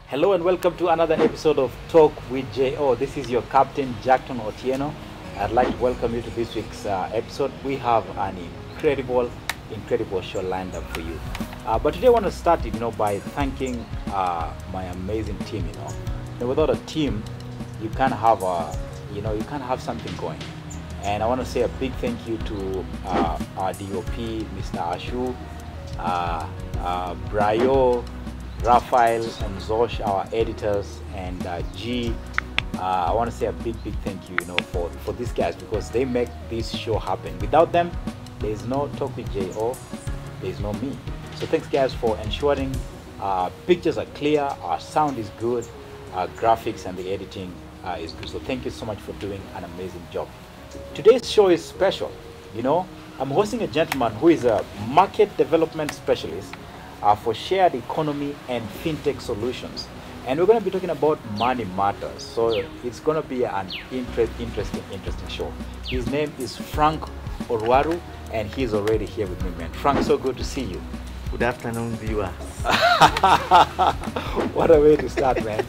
Hello and welcome to another episode of Talk with J.O. This is your captain, Jackton Otieno. I'd like to welcome you to this week's episode. We have an incredible show lined up for you. But today I want to start, by thanking my amazing team. Without a team, you can't have something going. And I want to say a big thank you to our DOP, Mr. Ashu, Brayo, Raphael and Zosh, our editors, and G. I want to say a big thank you, for these guys, because they make this show happen. Without them, there is no Talk with J.O., there is no me. So thanks guys for ensuring our pictures are clear, our sound is good, our graphics and the editing is good. So thank you so much for doing an amazing job. Today's show is special. I'm hosting a gentleman who is a market development specialist for shared economy and fintech solutions, and we're going to be talking about money matters. So it's going to be an interesting show. His name is Frank Orwaru, and he's already here with me, man. Frank, so good to see you. Good afternoon, viewers. What a way to start, man.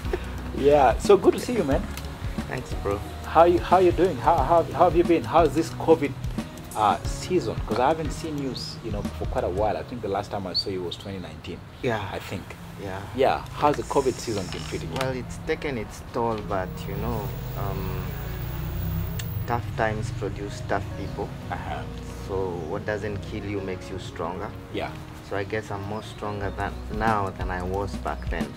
Yeah, so good to see you, man. Thanks, bro. How you doing? How have you been? How's this COVID season? Because I haven't seen you, for quite a while. I think the last time I saw you was 2019. Yeah. I think. Yeah. Yeah. How's the COVID season been treating you? Well, it's taken its toll, but tough times produce tough people. So what doesn't kill you makes you stronger. Yeah. So I guess I'm more stronger now than I was back then.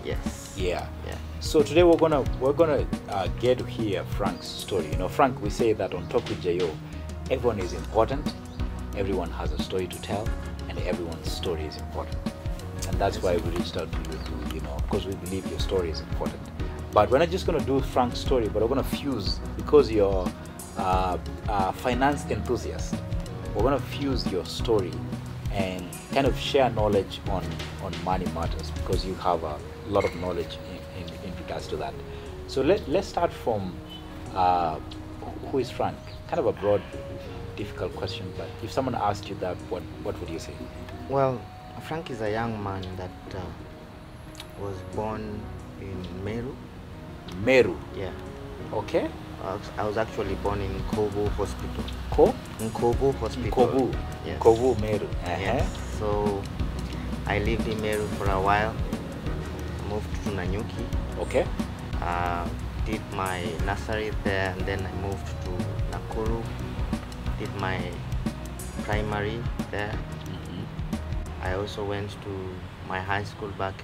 Yes. Yeah. Yeah. So today we're gonna get to hear Frank's story. Frank, we say that on Talk with J.O., everyone is important, everyone has a story to tell, and everyone's story is important. And that's why we reached out to you, because we believe your story is important. But we're not just going to do Frank's story, but we're going to fuse, because you're a finance enthusiast, we're going to fuse your story and kind of share knowledge on money matters, because you have a lot of knowledge in regards to that. So let's start from who is Frank? Kind of a broad, difficult question, but if someone asked you that, what would you say? Well, Frank is a young man that was born in Meru. Meru? Yeah. Okay. I was actually born in Kovu Hospital. In Kovu Hospital. Kovu? Yes. Kovu, Meru. Yes. So I lived in Meru for a while. Moved to Nanyuki. Okay. Did my nursery there, and then I moved to Nakuru. Did my primary there. I also went to my high school back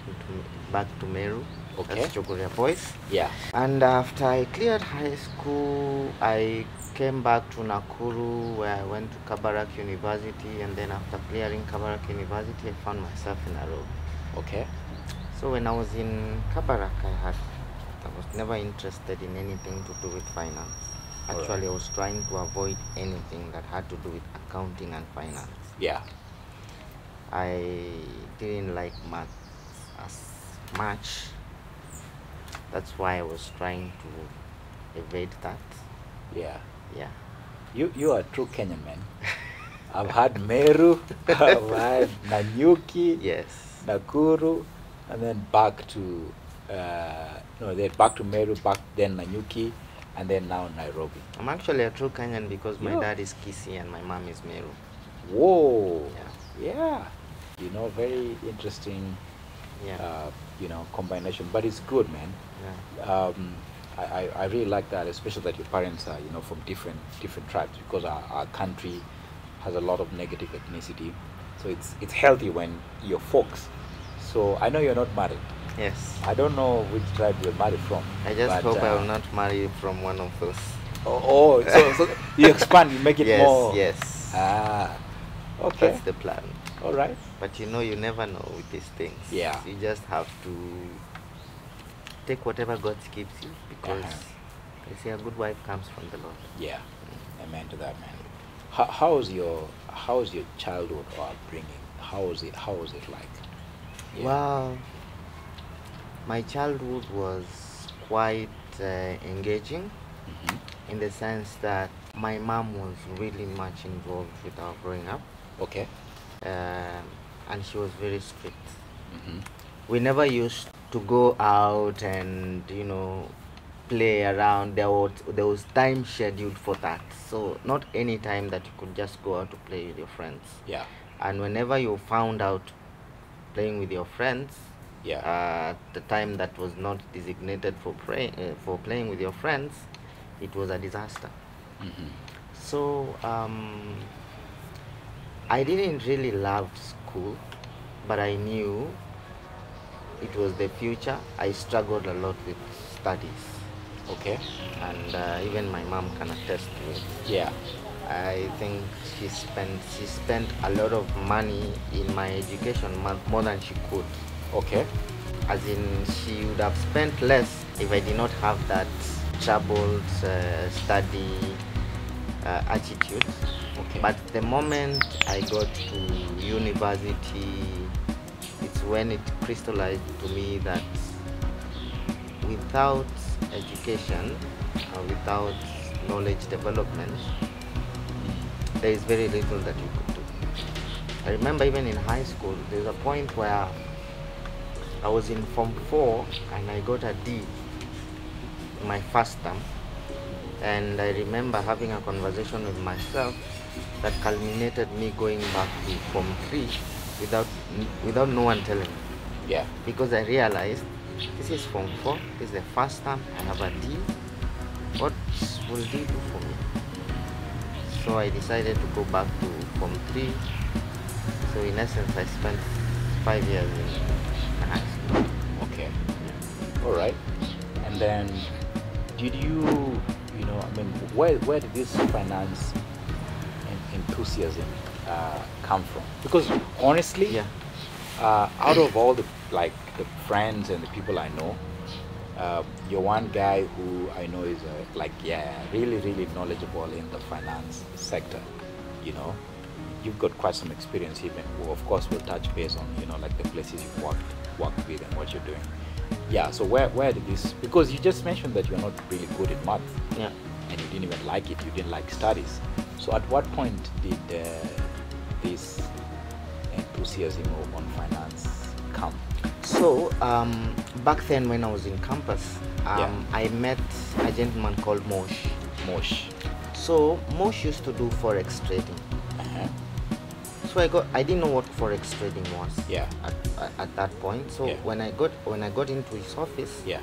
to Meru. Okay. That's Chogoria Boys. Yeah. And after I cleared high school, I came back to Nakuru, where I went to Kabarak University, and then after clearing Kabarak University, I found myself in Nairobi. Okay. So when I was in Kabarak, I was never interested in anything to do with finance. Actually, I was trying to avoid anything that had to do with accounting and finance. Yeah. I didn't like math as much. That's why I was trying to evade that. Yeah. Yeah. You are a true Kenyan, man. I've had Meru, I've had Nanyuki, Yes. Nakuru, and then back to back to Meru, then Nanyuki, and then now Nairobi. I'm actually a true Kenyan because my dad is Kisii and my mom is Meru. Whoa. Yeah. Yeah. Very interesting. Yeah. Combination, but it's good, man. Yeah. I really like that, especially that your parents are from different tribes, because our country has a lot of negative ethnicity, so it's healthy when you're folks. So I know you're not married. Yes. I don't know which tribe you're married from. I just hope I will not marry from one of those. So you expand, you make it more. Yes. Okay. That's the plan. All right. But you know, you never know with these things. Yeah. You just have to take whatever God gives you, because they say a good wife comes from the Lord. Yeah. Amen to that, man. How's your childhood or upbringing? How was it like? Yeah. Well, my childhood was quite engaging, in the sense that my mom was really much involved with our growing up. Okay. And she was very strict. We never used to go out and, you know, play around. There was time scheduled for that, so not any time that you could just go out to play with your friends. Yeah. And whenever you found out playing with your friends, Yeah. the time that was not designated for playing with your friends, it was a disaster. So I didn't really love school, but I knew it was the future. I struggled a lot with studies. Okay. And even my mom can attest to it. Yeah. I think she spent a lot of money in my education, more than she could. Okay. As in, she would have spent less if I did not have that troubled study attitude. Okay. But the moment I got to university, it's when it crystallized to me that without education, without knowledge development, there is very little that you could do. I remember even in high school, there was a point where I was in Form 4 and I got a D in my first term. And I remember having a conversation with myself that culminated me going back to Form 3 without no one telling me. Yeah. Because I realized this is Form 4, this is the first time I have a D. What will D do for me? So I decided to go back to Form 3. So in essence, I spent 5 years in high school. Okay. All right. And then, did you know, I mean, where did this finance and enthusiasm come from? Because honestly, Yeah. Out of all the friends and the people I know, you're one guy who I know is really, really knowledgeable in the finance sector. You know, you've got quite some experience even. Well, of course, we'll touch base on, you know, like the places you've worked with and what you're doing. Yeah. So where did this? Because you just mentioned that you're not really good at math. Yeah. And you didn't even like it. You didn't like studies. So at what point did this enthusiasm on finance come? So back then when I was in campus, I met a gentleman called Mosh. Mosh. So Mosh used to do forex trading. So I didn't know what forex trading was. Yeah. At that point. So Yeah. when I got into his office, Yeah.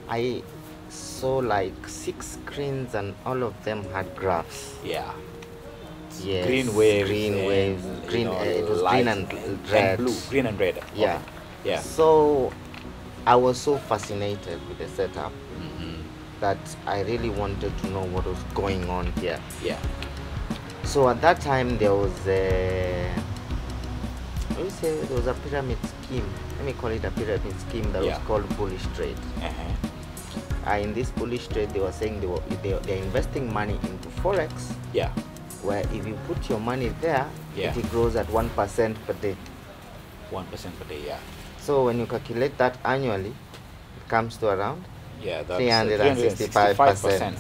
I saw like 6 screens and all of them had graphs. Yeah. Yes. Green waves. Green. It was light green and red. blue. Green and red. Yeah. Okay. Yeah. So I was so fascinated with the setup that I really wanted to know what was going on here. Yeah. So at that time there was a pyramid scheme. Let me call it a pyramid scheme that was called bullish trade. In this bullish trade, they were saying they're investing money into forex. Yeah. Where if you put your money there, it grows at 1% per day. 1% per day. Yeah. So when you calculate that annually, it comes to around That's 365%.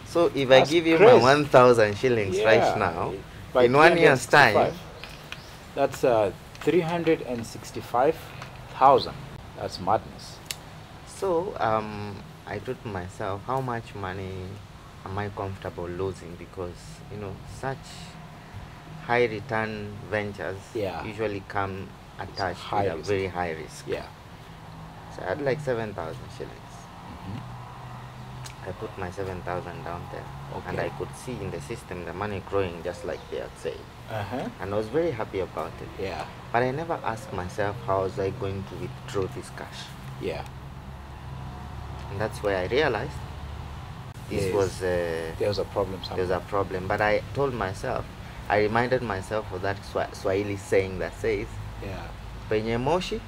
So if That's I give you crazy. my 1,000 shillings right now, in 1 year's time, that's 365,000. That's madness. So I thought to myself, how much money am I comfortable losing? Because you know, such high return ventures usually come attached with a very high risk. Yeah. So I had like 7,000 shillings. I put my 7,000 down there, and I could see in the system the money growing just like they had said. And I was very happy about it. Yeah. But I never asked myself, how was I going to withdraw this cash? Yeah. And that's where I realized there was a problem. But I told myself, I reminded myself of that Swahili saying that says, Yeah. penye moshi,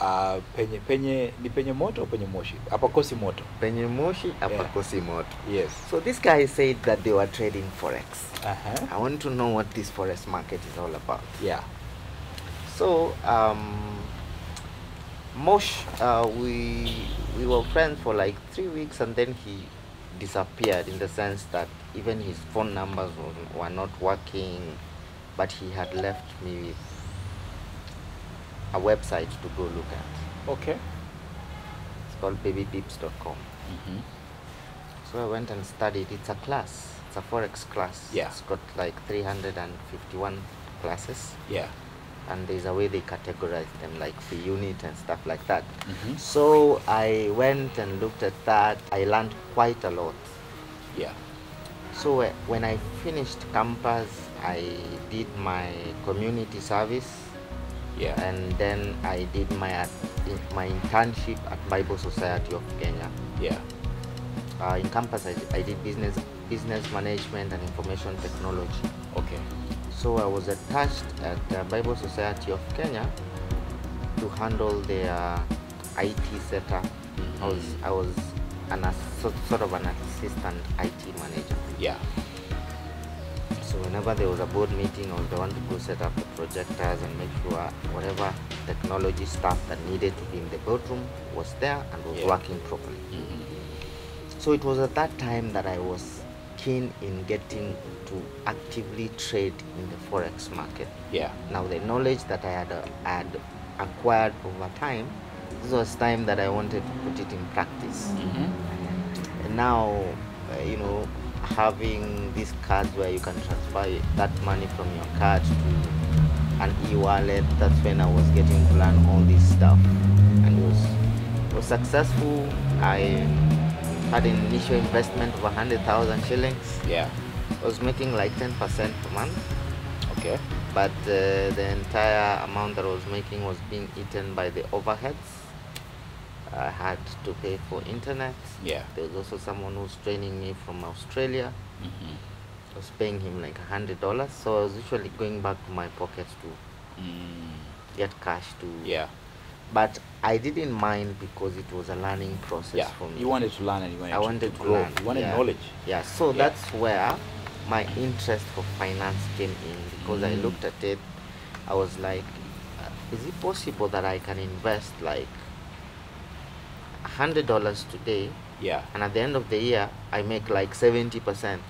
Ni penye moto or penye moshi? Hapakosi moto. penye moshi, hapakosi moto. Yes. So this guy said that they were trading forex. Uh-huh. I want to know what this forex market is all about. Yeah. So Mosh, we were friends for like 3 weeks, and then he disappeared, in the sense that even his phone numbers were not working, but he had left me with a website to go look at. Okay. It's called babypeeps.com. Mm-hmm. So I went and studied. It's a class. It's a forex class. Yeah. It's got like 351 classes. Yeah. And there's a way they categorize them, like the unit and stuff like that. Mm-hmm. So I went and looked at that. I learned quite a lot. Yeah. So when I finished campus, I did my community service. Yeah. And then I did my internship at Bible Society of Kenya. Yeah. In campus, I did business management and information technology. Okay. So I was attached at the Bible Society of Kenya to handle their IT setup. I was sort of an assistant IT manager. Yeah. So whenever there was a board meeting, I was the one to go set up the projectors and make sure whatever technology stuff that needed to be in the boardroom was there and was working properly. Mm-hmm. So it was at that time that I was keen in getting to actively trade in the forex market. Yeah. Now the knowledge that I had acquired over time, this was time that I wanted to put it in practice. Mm-hmm. And now, having these cards where you can transfer that money from your card to an e-wallet, that's when I was getting to learn all this stuff, and it was successful. I had an initial investment of 100,000 shillings. Yeah. I was making like 10% per month. Okay. But the entire amount that I was making was being eaten by the overheads. I had to pay for internet. Yeah. There was also someone who was training me from Australia. Mm-hmm. I was paying him like $100. So I was usually going back to my pockets to get cash to. Yeah. But I didn't mind because it was a learning process for me. You wanted to learn and you wanted to grow. Learn. You wanted knowledge. Yeah. So that's where my interest for finance came in, because I looked at it. I was like, is it possible that I can invest like $100 today, and at the end of the year I make like 70%? Mm-hmm.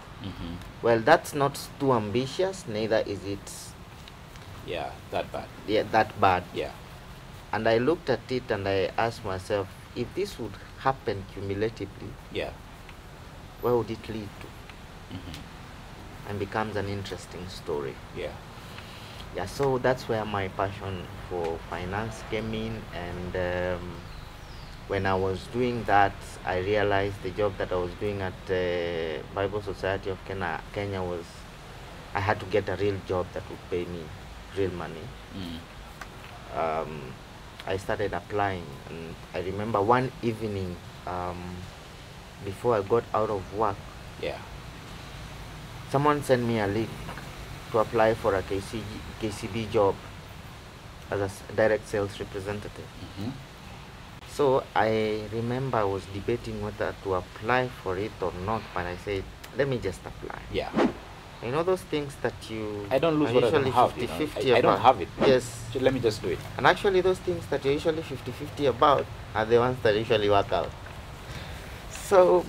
Well, that's not too ambitious, neither is it that bad. That bad. Yeah. And I looked at it and I asked myself, if this would happen cumulatively, where would it lead to? Mm-hmm. And becomes an interesting story. Yeah. So that's where my passion for finance came in. And when I was doing that, I realized the job that I was doing at the Bible Society of Kenya was, I had to get a real job that would pay me real money. I started applying, and I remember one evening before I got out of work, someone sent me a link to apply for a KCB job as a direct sales representative. Mm-hmm. So I remember I was debating whether to apply for it or not, but I said, let me just apply. Yeah. You know those things that you I don't lose what I don't have. 50-50 I don't have it. Yes. So let me just do it. And actually those things that you're usually 50-50 about are the ones that usually work out. So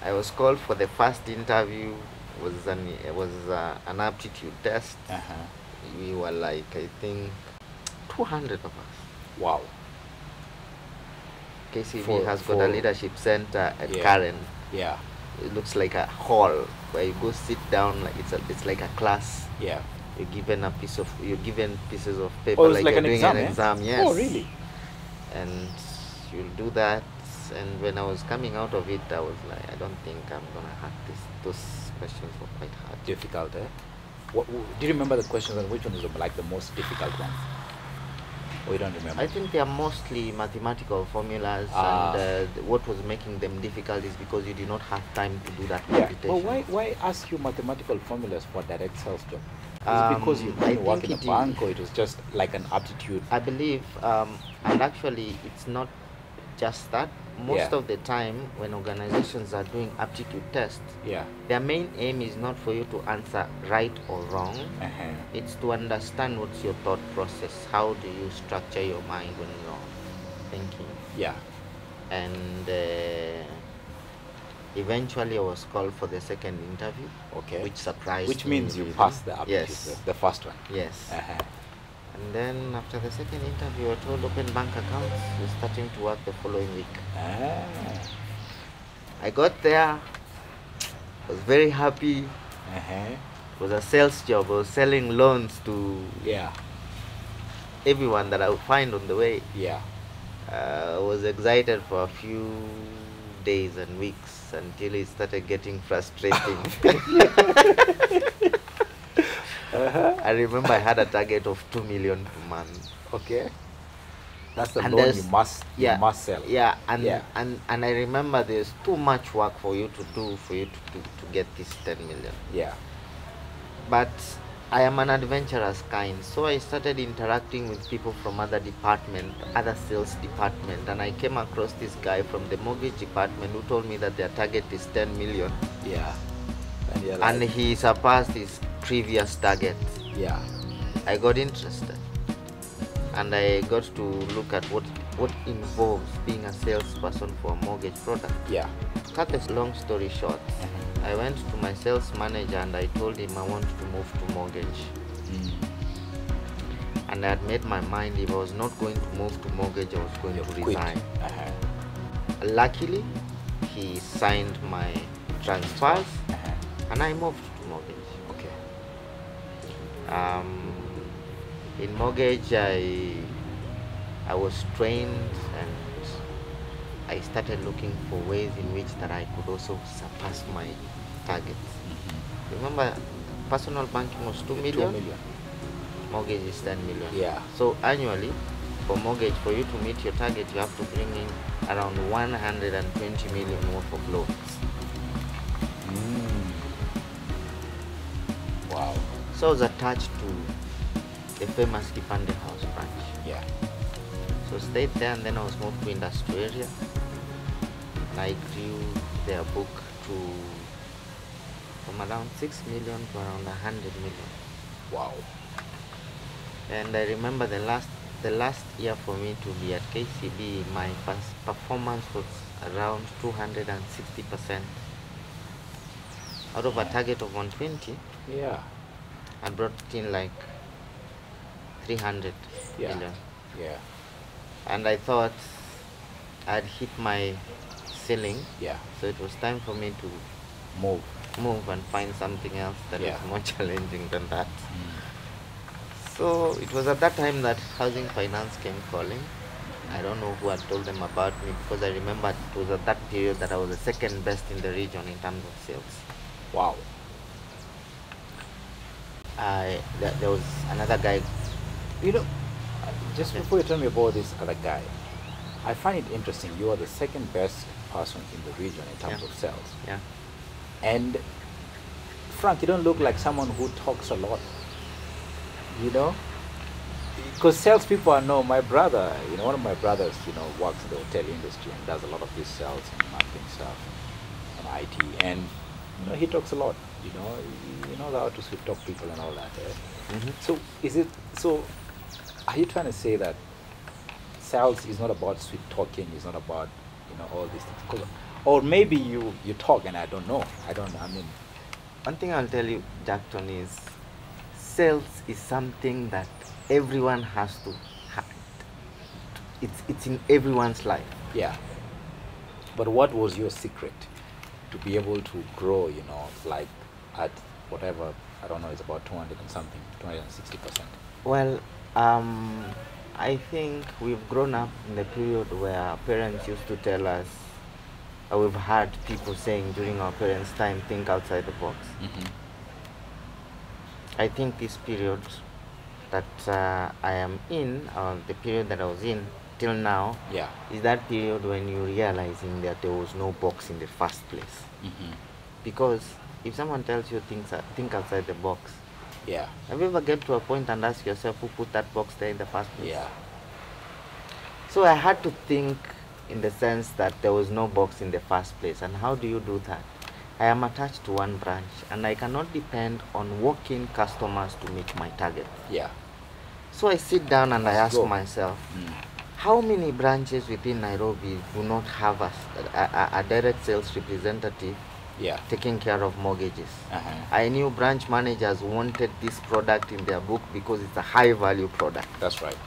I was called for the first interview. It was an aptitude test. We were like, I think 200 of us. Wow. KCB has got a leadership center at Karen. Yeah. It looks like a hall where you go sit down, like it's like a class. Yeah. You're given pieces of paper, like you're doing an exam. Yes. Oh, really? And you'll do that. And when I was coming out of it, I was like, I don't think I'm gonna hack this. Those questions were quite hard. Difficult, eh? Do you remember the questions, and which one is like the most difficult ones? Or you don't remember? I think they are mostly mathematical formulas, Ah. and what was making them difficult is because you did not have time to do that Yeah. computation. But why ask you mathematical formulas for direct sales job? Is it because you I didn't work in think a bank, or it was just like an aptitude? I believe, and actually, it's not just that. Most Yeah. of the time, when organizations are doing aptitude tests, Yeah. their main aim is not for you to answer right or wrong. Uh-huh. It's to understand what's your thought process. How do you structure your mind when you're thinking? Yeah. And eventually, I was called for the second interview. Okay. Which surprised Which me. means you really. passed the aptitude, Yes. the first one. Yes. Uh-huh. And then after the second interview, we were told open bank accounts. We're starting to work the following week. Ah. I got there, was very happy. Uh-huh. It was a sales job. I was selling loans to Yeah. everyone that I would find on the way. Yeah. I was excited for a few days and weeks until it started getting frustrating. I remember I had a target of 2 million per month. Okay. That's the And loan there's- you must sell. Yeah, and, Yeah. and I remember there's too much work for you to do for you to get this 10 million. Yeah. But I am an adventurous kind, so I started interacting with people from other department, other sales department, and I came across this guy from the mortgage department who told me that their target is 10 million. Yeah. And you're And like, he surpassed his previous target. yeah. I got interested, and I got to look at what involves being a salesperson for a mortgage product. Yeah. Cut a long story short, I went to my sales manager and I told him I want to move to mortgage. And I had made my mind, if I was not going to move to mortgage, I was going to Quit. resign. Luckily, he signed my transfers and I moved to mortgage. Okay. In mortgage, I was trained, and I started looking for ways in which that I could also surpass my targets. Remember, personal banking was 2 million. 2 million. Mortgage is 10 million. Yeah. So annually, for mortgage, for you to meet your target, you have to bring in around 120 million worth of loans. Wow. So I was attached to the famous Kipande House branch. Yeah. So stayed there, and then I was moved to industry area. And I grew their book to from around 6 million to around 100 million. Wow. And I remember the last year for me to be at KCB, my performance was around 260%. Out of a target of 120, Yeah. I brought in like 300 Yeah. million. Yeah. And I thought I'd hit my ceiling, Yeah. so it was time for me to Move. and find something else that Yeah. was more challenging than that. So it was at that time that housing finance came calling. I don't know who had told them about me, because I remember it was at that period that I was the second best in the region in terms of sales. Wow. There was another guy. You know, just before you tell me about this other guy, I find it interesting. You are the second best person in the region in terms Yeah. of sales. Yeah. And Frank, you don't look like someone who talks a lot. You know, because salespeople, I know my brother. You know, one of my brothers, works in the hotel industry and does a lot of this sales and marketing stuff and IT. And he talks a lot. He knows how to sweet talk people and all that. So are you trying to say that sales is not about sweet talking? It's not about all these things? Or maybe you talk and I don't know. One thing I'll tell you, Jackson, is sales is something that everyone has to have. It's in everyone's life. Yeah. But what was your secret to be able to grow, like at whatever, I don't know, it's about 200 and something, 260%? Well, I think we've grown up in the period where our parents used to tell us, or we've heard people saying during our parents' time, think outside the box. I think this period that I am in, the period that I was in till now, Yeah. is that period when you realizing that there was no box in the first place. Mm-hmm. Because if someone tells you think outside the box, Yeah. have you ever get to a point and ask yourself who put that box there in the first place? Yeah. So I had to think in the sense that there was no box in the first place. And how do you do that? I am attached to one branch and I cannot depend on walk-in customers to meet my target. Yeah. So I sit down and I ask go. myself, how many branches within Nairobi do not have a direct sales representative taking care of mortgages? I knew branch managers wanted this product in their book because it's a high value product. That's right.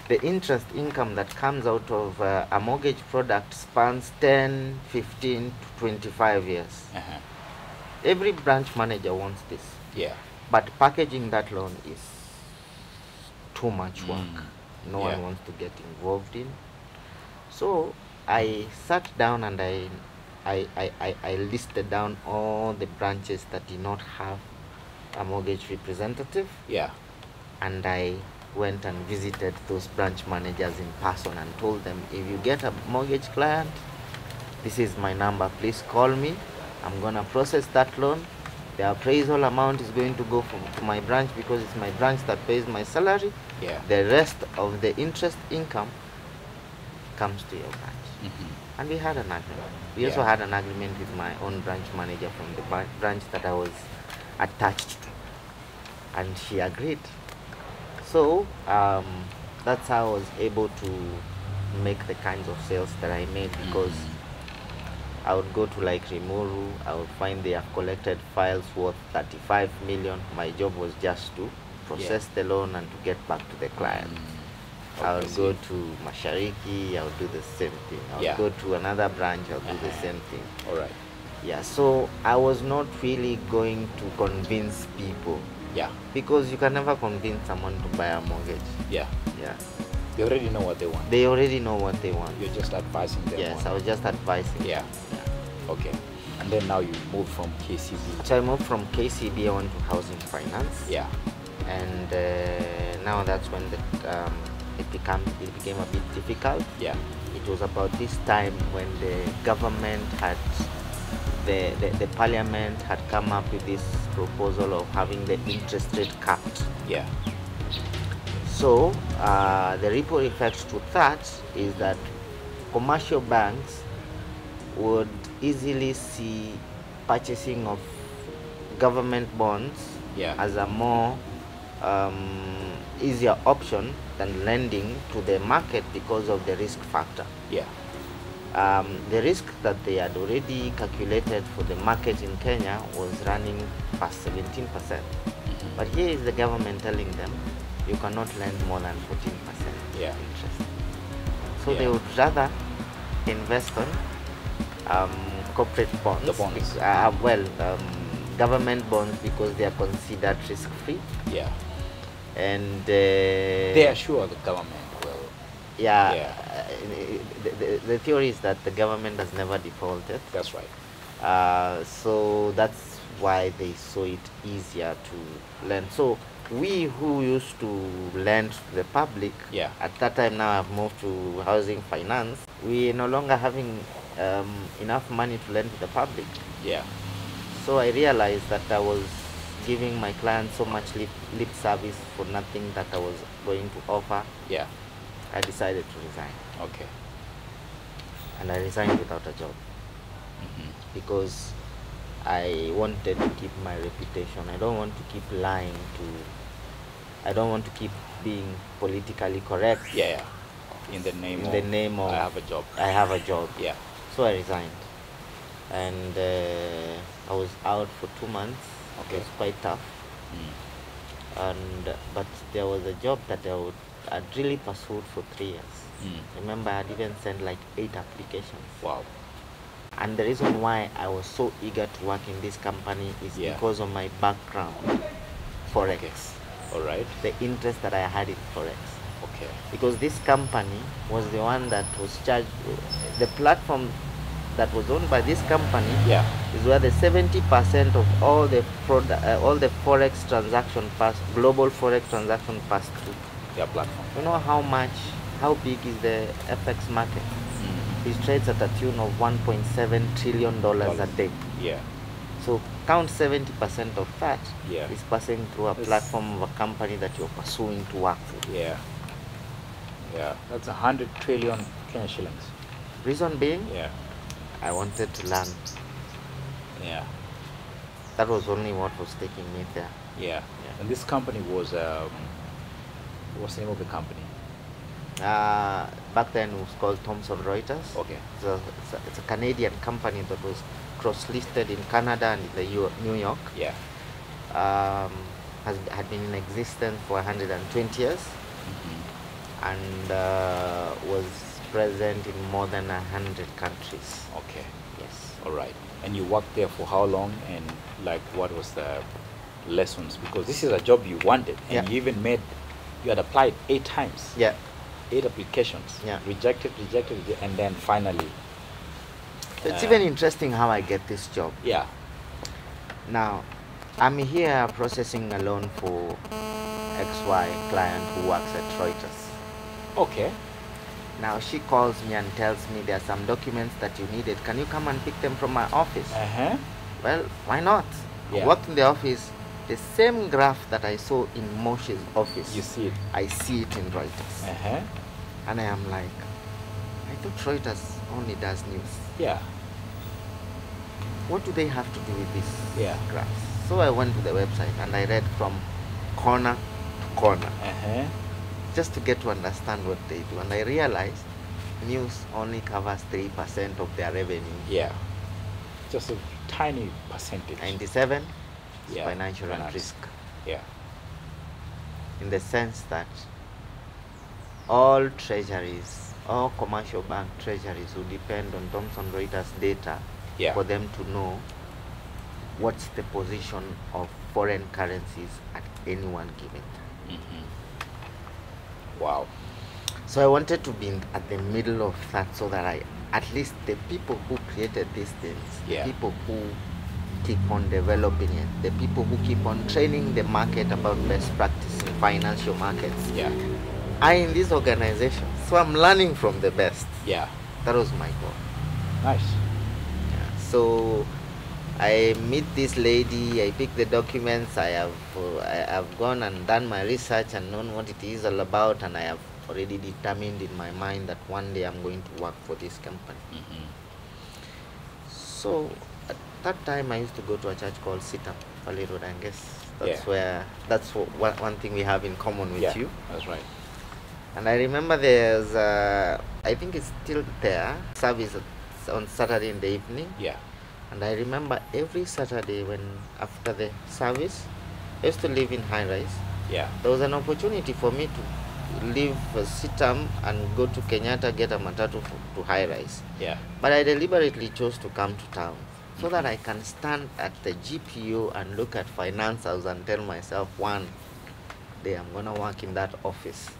The interest income that comes out of a mortgage product spans 10, 15 to 25 years. Every branch manager wants this. Yeah. But packaging that loan is too much work. No one wants to get involved in. So I sat down and I listed down all the branches that did not have a mortgage representative. Yeah. And I went and visited those branch managers in person and told them, if you get a mortgage client, this is my number, please call me. I'm gonna process that loan. The appraisal amount is going to go to my branch because it's my branch that pays my salary. Yeah. The rest of the interest income comes to your branch. And we had an agreement. We also had an agreement with my own branch manager from the branch that I was attached to, and she agreed. So that's how I was able to make the kinds of sales that I made, because I would go to like Rimuru, I would find they have collected files worth 35 million. My job was just to process the loan and to get back to the client. I would go to Mashariki, I would do the same thing. I would go to another branch, I would do the same thing. All right. Yeah, so I was not really going to convince people. Yeah. Because you can never convince someone to buy a mortgage. Yeah. Yeah. They already know what they want. They already know what they want. You're just advising them. Yes, I was just advising. Yeah. Okay. And then now you moved from KCB. So I moved from KCB, I went to housing finance. Yeah. And now that's when it became a bit difficult. Yeah. It was about this time when the government had, the parliament had come up with this proposal of having the interest rate capped. Yeah. So the ripple effect to that is that commercial banks would easily see purchasing of government bonds as a more easier option than lending to the market because of the risk factor. Yeah. The risk that they had already calculated for the market in Kenya was running past 17%. But here is the government telling them you cannot lend more than 14% interest. So they would rather invest on corporate bonds. The bonds. Government bonds, because they are considered risk-free. Yeah. And they are sure the government will. Yeah. The theory is that the government has never defaulted. That's right. So that's why they saw it easier to lend. So we who used to lend to the public, at that time, now I've moved to housing finance, we are no longer having enough money to lend to the public. Yeah. So I realized that I was giving my clients so much lip service for nothing that I was going to offer. Yeah. I decided to resign. Okay. And I resigned without a job. Because I wanted to keep my reputation. I don't want to keep lying I don't want to keep being politically correct. Yeah. In the name of I have a job. I have a job. Yeah. So I resigned. And I was out for 2 months. Okay. It was quite tough. But there was a job that I'd really pursued for 3 years. Remember, I'd even sent like 8 applications. Wow. And the reason why I was so eager to work in this company is because of my background, Forex. Okay. All right. The interest that I had in Forex. Okay. Because this company was the one that was charged, the platform that was owned by this company Yeah. is where the 70% of all the forex transaction global forex transaction passed through Their platform. You know how big is the FX market? It trades at a tune of $1.7 trillion a day. Yeah. So count 70% of that Yeah. is passing through a platform of a company that you're pursuing to work for. Yeah. Yeah. That's 100 trillion Kenyan shillings. Reason being, Yeah. I wanted to learn. Yeah. That was only what was taking me there. Yeah. And this company was what's the name of the company? Back then it was called Thomson Reuters. Okay. It's a Canadian company that was cross-listed in Canada and in the New York. Yeah. Had been in existence for 120 years and was present in more than 100 countries. Okay. Yes. All right. And you worked there for how long, and like what was the lessons? Because this is a job you wanted, and you even you had applied 8 times. Yeah. 8 applications. Yeah. Rejected, and then finally. It's even interesting how I get this job. Yeah. Now, I'm here processing a loan for XY client who works at Reuters. Okay. Now she calls me and tells me there are some documents that you needed. Can you come and pick them from my office? Well, why not? Yeah. I walked in the office. The same graph that I saw in Moshe's office, You see it. I see it in Reuters. And I am like, I thought Reuters only does news. Yeah. What do they have to do with this graph? So I went to the website and I read from corner to corner just to get to understand what they do. And I realized news only covers 3% of their revenue. Yeah. Just a tiny percentage. 97 is Yeah, financial and finance. risk. Yeah. In the sense that all treasuries, all commercial bank treasuries will depend on Thomson Reuters data for them to know what's the position of foreign currencies at any one given time. Wow. So I wanted to be at the middle of that so that at least the people who created these things, the people who keep on developing it, the people who keep on training the market about best practice in financial markets, are in these organizations. So I'm learning from the best. Yeah. That was my goal. Nice. So I meet this lady, I pick the documents, I have gone and done my research and known what it is all about, and I have already determined in my mind that one day I'm going to work for this company. So at that time I used to go to a church called Sitam, Valley Road, I guess. That's one thing we have in common with you. That's right. And I remember there's, I think it's still there, service on Saturday in the evening. Yeah. And I remember every Saturday when after the service, I used to live in high rise. Yeah. There was an opportunity for me to leave Sitam and go to Kenyatta, get a matatu to high rise. Yeah. But I deliberately chose to come to town so that I can stand at the GPU and look at financials and tell myself one day I'm gonna work in that office.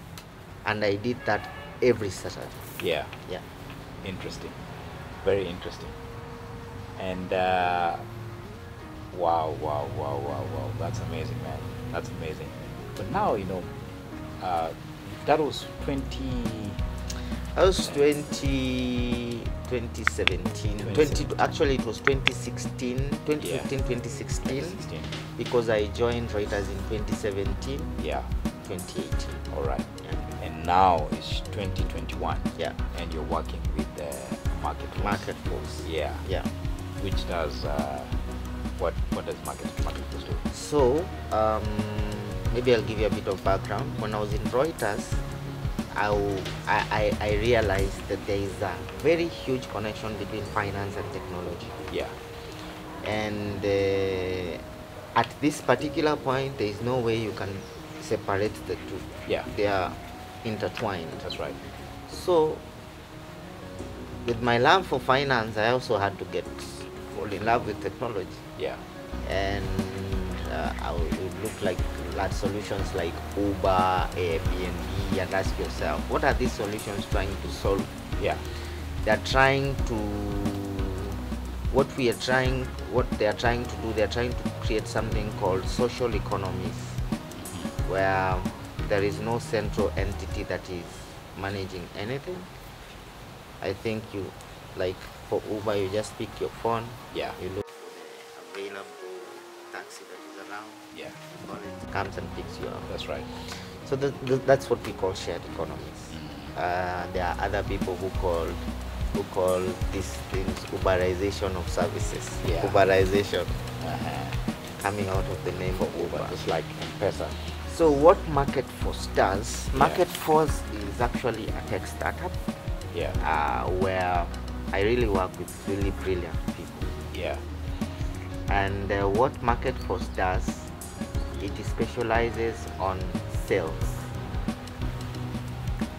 And I did that every Saturday. Yeah. Yeah. Interesting. Very interesting. And wow. That's amazing, man. That's amazing. But now, that was 2017. Actually, it was 2016, 2015, 2016. Because I joined Reuters in 2017. Yeah. 2018. All right. And now it's 2021. Yeah. And you're working with the market force. Yeah. Yeah. Which does what does market force do? So maybe I'll give you a bit of background. When I was in Reuters, I realized that there is a very huge connection between finance and technology. Yeah. And at this particular point, there is no way you can separate the two. Yeah. They are intertwined. That's right. So with my love for finance, I also had to fall in love with technology. Yeah. And I would look like solutions like Uber, Airbnb, and ask yourself, what are these solutions trying to solve? Yeah. They're trying to what they are trying to do, they are trying to create something called social economies, where there is no central entity that is managing anything. I think you, like for Uber, you just pick your phone, Yeah. you look for the available taxi that is around, Yeah. you call it, comes and picks you up. That's right. So that's what we call shared economies. There are other people who call these things Uberization of services. Yeah. Uberization, coming out of the name of Uber. Just like M-Pesa. So what Market Force does, Market Force is actually a tech startup. Yeah. Where I really work with really brilliant people. Yeah. And what Market Force does, it specializes on sales,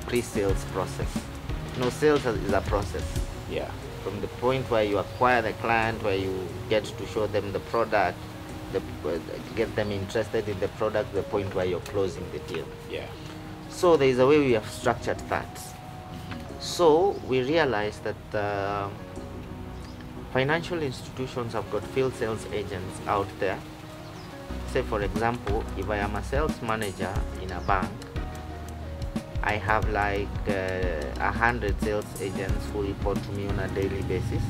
pre-sales process. Sales is a process. Yeah. From the point where you acquire the client, where you get to show them the product, get them interested in the product, the point where you're closing the deal. Yeah. So there is a way we have structured that. So we realized that financial institutions have got field sales agents out there. Say for example, if I am a sales manager in a bank, I have like 100 sales agents who report to me on a daily basis.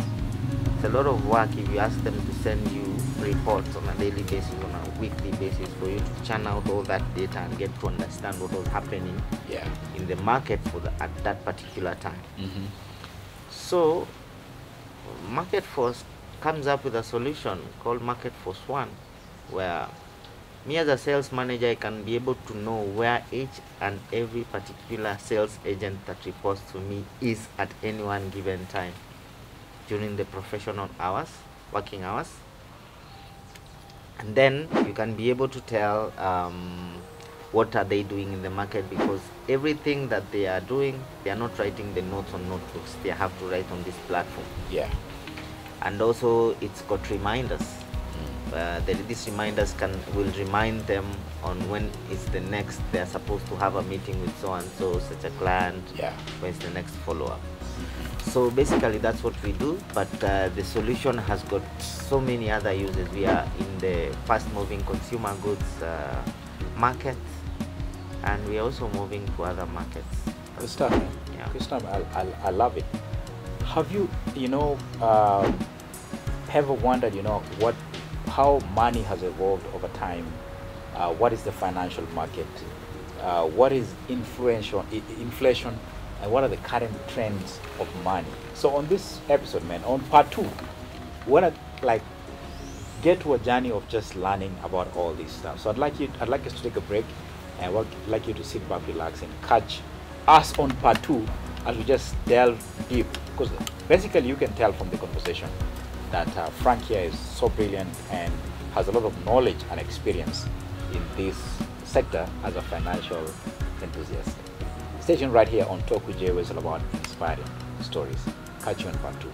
It's a lot of work if you ask them to send you reports on a daily basis, on a weekly basis, for you to churn out all that data and get to understand what was happening in the market at that particular time. So Market Force comes up with a solution called Market Force One, where me as a sales manager, I can be able to know where each and every particular sales agent that reports to me is at any one given time during the professional hours, working hours. And then you can be able to tell what are they doing in the market, because everything that they are doing, they are not writing the notes on notebooks. They have to write on this platform. Yeah. And also it's got reminders. These reminders will remind them on when is the next they're supposed to have a meeting with so and so, such a client. Yeah. When is the next follow-up? So basically that's what we do, but the solution has got so many other uses. We are in the fast-moving consumer goods market, and we are also moving to other markets. Good stuff, man. Yeah. Good stuff. I love it. Have you, ever wondered, how money has evolved over time? What is the financial market? What is inflation, and what are the current trends of money? So on this episode, man, on part 2, we want to get to a journey of just learning about all this stuff. So I'd like us to take a break, and I'd like you to sit back, relax, and catch us on part 2 as we just delve deep. Because basically, you can tell from the conversation that Frank here is so brilliant and has a lot of knowledge and experience in this sector as a financial enthusiast. Stay tuned right here on Talk with Jay, where it's all about inspiring stories. Catch you on part 2.